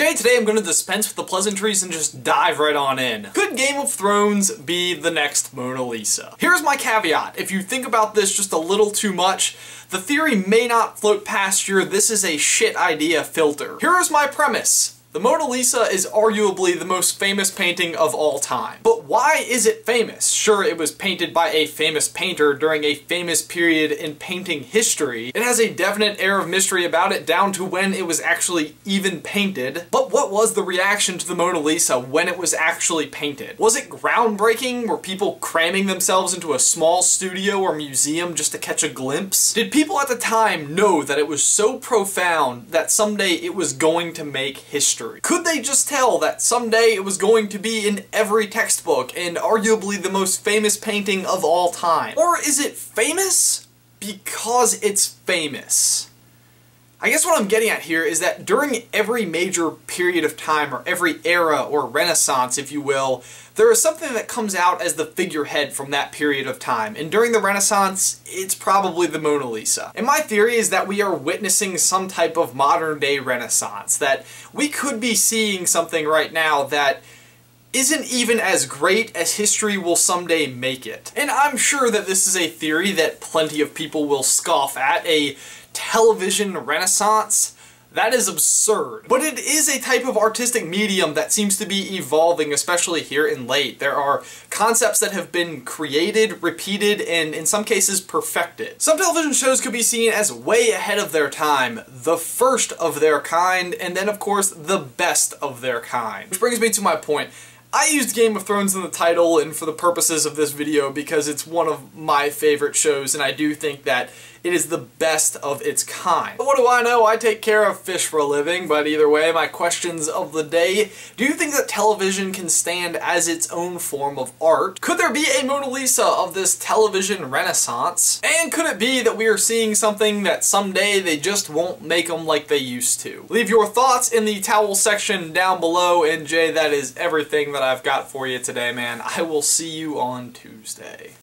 Jay, today I'm going to dispense with the pleasantries and just dive right on in. Could Game of Thrones be the next Mona Lisa? Here's my caveat. If you think about this just a little too much, the theory may not float past your "this is a shit idea" filter. Here is my premise. The Mona Lisa is arguably the most famous painting of all time. But why is it famous? Sure, it was painted by a famous painter during a famous period in painting history. It has a definite air of mystery about it down to when it was actually even painted. But what was the reaction to the Mona Lisa when it was actually painted? Was it groundbreaking? Were people cramming themselves into a small studio or museum just to catch a glimpse? Did people at the time know that it was so profound that someday it was going to make history? Could they just tell that someday it was going to be in every textbook and arguably the most famous painting of all time? Or is it famous because it's famous? I guess what I'm getting at here is that during every major period of time, or every era or renaissance, if you will, there is something that comes out as the figurehead from that period of time. And during the Renaissance, it's probably the Mona Lisa. And my theory is that we are witnessing some type of modern-day Renaissance, that we could be seeing something right now that isn't even as great as history will someday make it. And I'm sure that this is a theory that plenty of people will scoff at, a television renaissance. That is absurd. But it is a type of artistic medium that seems to be evolving, especially here in late. There are concepts that have been created, repeated, and in some cases perfected. Some television shows could be seen as way ahead of their time, the first of their kind, and then of course the best of their kind. Which brings me to my point. I used Game of Thrones in the title and for the purposes of this video because it's one of my favorite shows, and I do think that it is the best of its kind. But what do I know? I take care of fish for a living, but either way, my questions of the day: do you think that television can stand as its own form of art? Could there be a Mona Lisa of this television renaissance? And could it be that we are seeing something that someday they just won't make them like they used to? Leave your thoughts in the towel section down below, and Jay, that is everything that I've got for you today, man. I will see you on Tuesday.